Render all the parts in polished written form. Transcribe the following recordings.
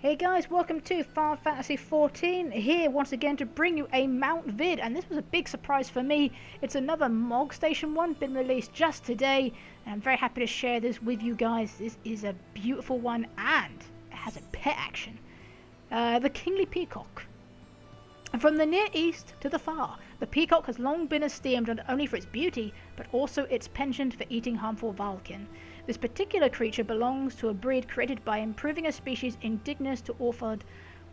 Hey guys, welcome to Final Fantasy 14, here once again to bring you a mount vid, and this was a big surprise for me. It's another Mog Station one, been released just today, and I'm very happy to share this with you guys. This is a beautiful one, and it has a pet action. The Kingly Peacock. And from the Near East to the Far, the peacock has long been esteemed not only for its beauty, but also its penchant for eating harmful Valkin. This particular creature belongs to a breed created by improving a species indigenous to Orphard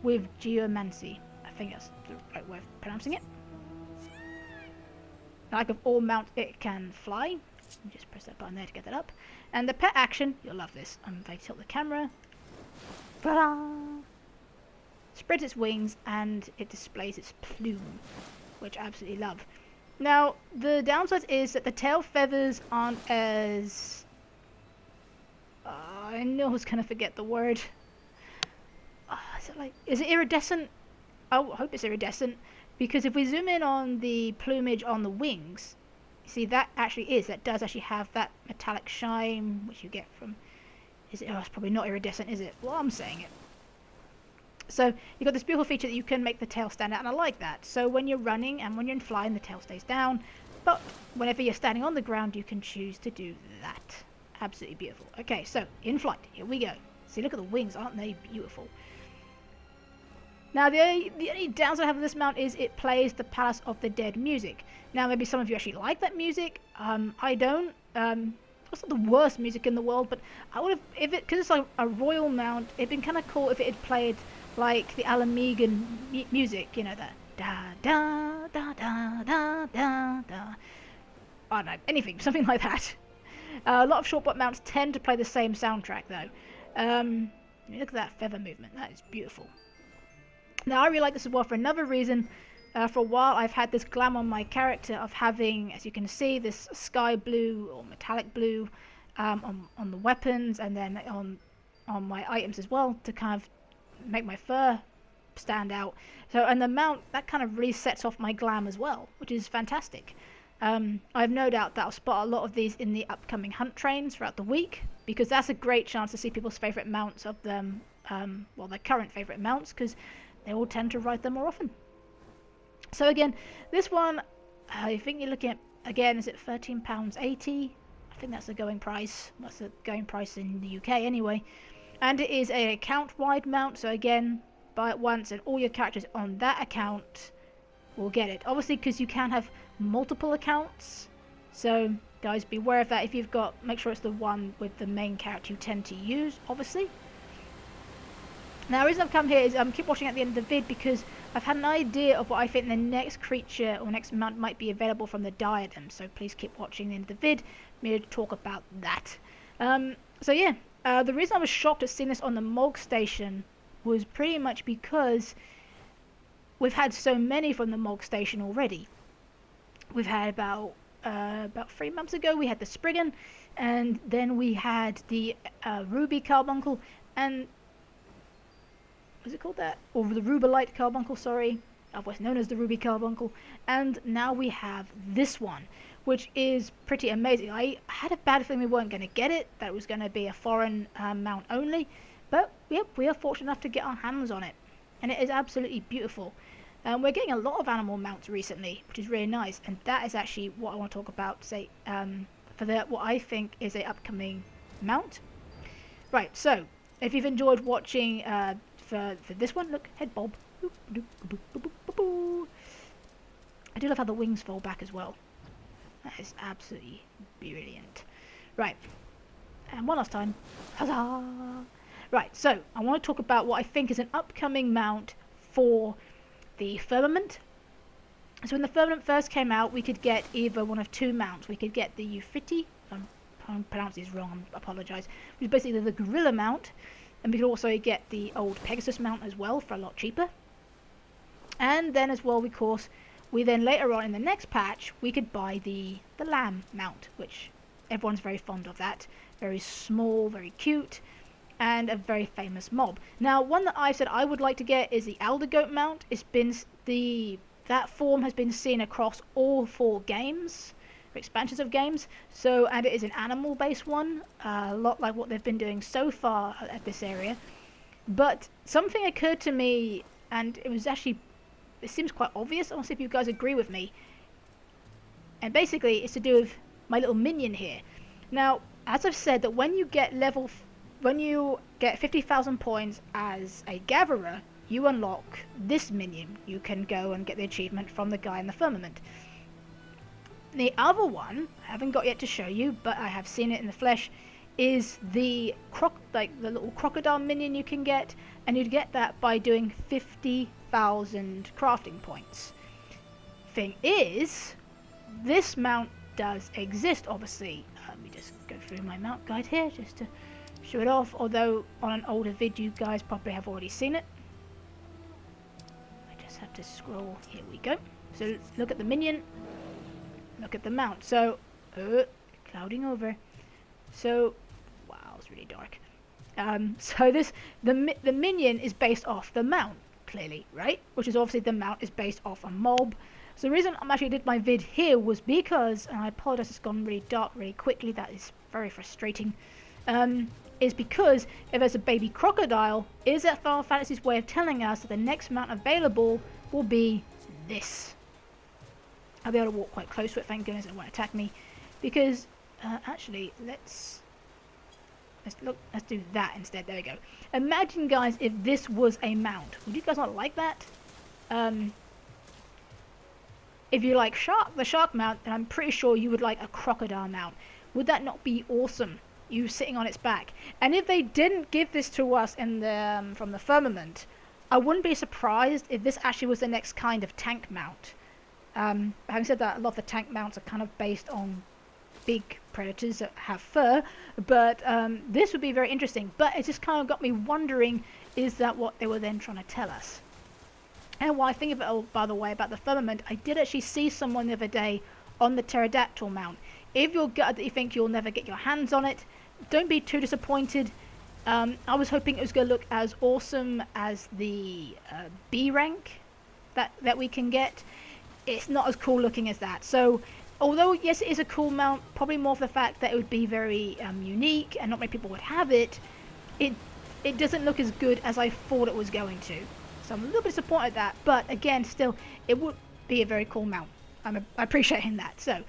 with geomancy. I think that's the right way of pronouncing it. Like of all mounts, it can fly. Just press that button there to get that up. And the pet action, you'll love this. I'm going to tilt the camera. Ta-da! Spreads its wings and it displays its plume, which I absolutely love. Now, the downside is that the tail feathers aren't as... I know I was going to forget the word. Is it iridescent? Oh, I hope it's iridescent. Because if we zoom in on the plumage on the wings, you see that does actually have that metallic shine, which you get from... it's probably not iridescent, is it? Well, I'm saying it. So you've got this beautiful feature that you can make the tail stand out, and I like that. So when you're running and when you're flying, the tail stays down. But whenever you're standing on the ground, you can choose to do that. Absolutely beautiful. Okay, so in flight, here we go. See, look at the wings, aren't they beautiful? Now, the only downside I have with this mount is it plays the Palace of the Dead music. Now, maybe some of you actually like that music. I don't. It's not the worst music in the world, but I would have, because it's like a royal mount, it'd been kind of cool if it had played like the Alamegan music, you know, the da da da da da da da. I don't know, anything, something like that. A lot of short-butt mounts tend to play the same soundtrack, though. Look at that feather movement, that is beautiful. Now, I really like this as well for another reason. For a while, I've had this glam on my character of having, as you can see, this sky blue or metallic blue on the weapons, and then on my items as well, to kind of make my fur stand out. So, and the mount, that kind of really sets off my glam as well, which is fantastic. I have no doubt that I'll spot a lot of these in the upcoming hunt trains throughout the week, because that's a great chance to see people's favourite mounts of them, well, their current favourite mounts, because they all tend to ride them more often. So again, this one, I think you're looking at, again, is it £13.80? I think that's the going price. That's the going price in the UK anyway. And it is a account-wide mount, so again, buy it once and all your characters on that account will get it. Obviously, because you can have multiple accounts, so guys, beware of that. If you've got, make sure it's the one with the main character you tend to use, obviously. Now, the reason I've come here is keep watching at the end of the vid, because I've had an idea of what I think the next creature or next mount might be available from the diadem. So please keep watching the end of the vid, me to talk about that. So yeah, the reason I was shocked at seeing this on the Mog Station was pretty much because we've had so many from the Mog Station already. We've had about 3 months ago, we had the Spriggan, and then we had the Ruby Carbuncle, and is it called that? Or the Rubelite Carbuncle, sorry. Otherwise known as the Ruby Carbuncle. And now we have this one, which is pretty amazing. I had a bad feeling we weren't going to get it, that it was going to be a foreign mount only. But yep, we are fortunate enough to get our hands on it. And it is absolutely beautiful. We're getting a lot of animal mounts recently, which is really nice. And that is actually what I want to talk about, say, for what I think is a upcoming mount. Right, so, if you've enjoyed watching... For this one, look, head bob. I do love how the wings fall back as well. That is absolutely brilliant. Right, and one last time. Huzzah! Right, so I want to talk about what I think is an upcoming mount for the Firmament. So when the Firmament first came out, we could get either one of two mounts. We could get the Ufiti, I'm pronouncing this wrong, I apologise, which is basically the gorilla mount. And we could also get the old Pegasus mount as well for a lot cheaper. And then as well, of course, we then later on in the next patch, we could buy the lamb mount, which everyone's very fond of that. Very small, very cute, and a very famous mob. Now, one that I said I would like to get is the Elder Goat mount. It's been that form has been seen across all 4 games. expansions of games. So, and it is an animal based one, a lot like what they've been doing so far at this area. But something occurred to me, and it seems quite obvious. I want to see if you guys agree with me. And basically, it's to do with my little minion here. Now, as I've said, that when you get 50,000 points as a gatherer, you unlock this minion. You can go and get the achievement from the guy in the Firmament. The other one, I haven't got yet to show you, but I have seen it in the flesh, is the little crocodile minion you can get, and you'd get that by doing 50,000 crafting points. Thing is, this mount does exist, obviously. Let me just go through my mount guide here just to show it off, although on an older vid you guys probably have already seen it. I just have to scroll. Here we go. So look at the minion, look at the mount. So clouding over. So wow, it's really dark. So the minion is based off the mount, clearly, right? Which is obviously the mount is based off a mob. So the reason I actually did my vid here was because, and I apologize, it's gone really dark really quickly, that is very frustrating, is because if there's a baby crocodile, is that Final Fantasy's way of telling us that the next mount available will be this. I'll be able to walk quite close to it, thank goodness it won't attack me, because, actually, let's do that instead, there we go. Imagine, guys, if this was a mount. Would you guys not like that? If you like the shark mount, then I'm pretty sure you would like a crocodile mount. Would that not be awesome? You sitting on its back. And if they didn't give this to us in the from the Firmament, I wouldn't be surprised if this actually was the next kind of tank mount. Having said that, a lot of the tank mounts are kind of based on big predators that have fur, but this would be very interesting. But it just kind of got me wondering, is that what they were then trying to tell us? And while I think of it, oh, by the way, about the Firmament, I did actually see someone the other day on the pterodactyl mount. If you're gutted that you think you'll never get your hands on it, don't be too disappointed. I was hoping it was going to look as awesome as the B rank that we can get. It's not as cool looking as that. So, although, yes, it is a cool mount, probably more for the fact that it would be very unique and not many people would have it, it doesn't look as good as I thought it was going to. So I'm a little bit disappointed at that, but again, still, it would be a very cool mount. I appreciate that. So,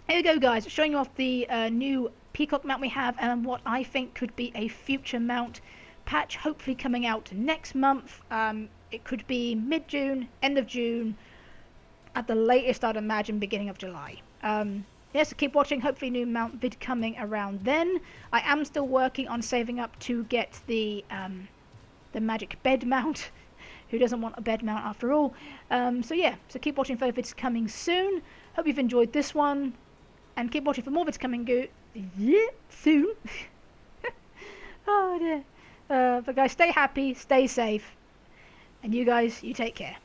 here we go, guys, showing you off the new Peacock mount we have, and what I think could be a future mount patch, hopefully coming out next month. It could be mid-June, end of June, at the latest, I'd imagine, beginning of July. Yes, so keep watching, hopefully new mount vid coming around then. I am still working on saving up to get the magic bed mount. Who doesn't want a bed mount after all? So yeah, so keep watching for vids coming soon. Hope you've enjoyed this one, and keep watching for more vids coming soon. Oh dear. But guys, stay happy, stay safe, and you guys, you take care.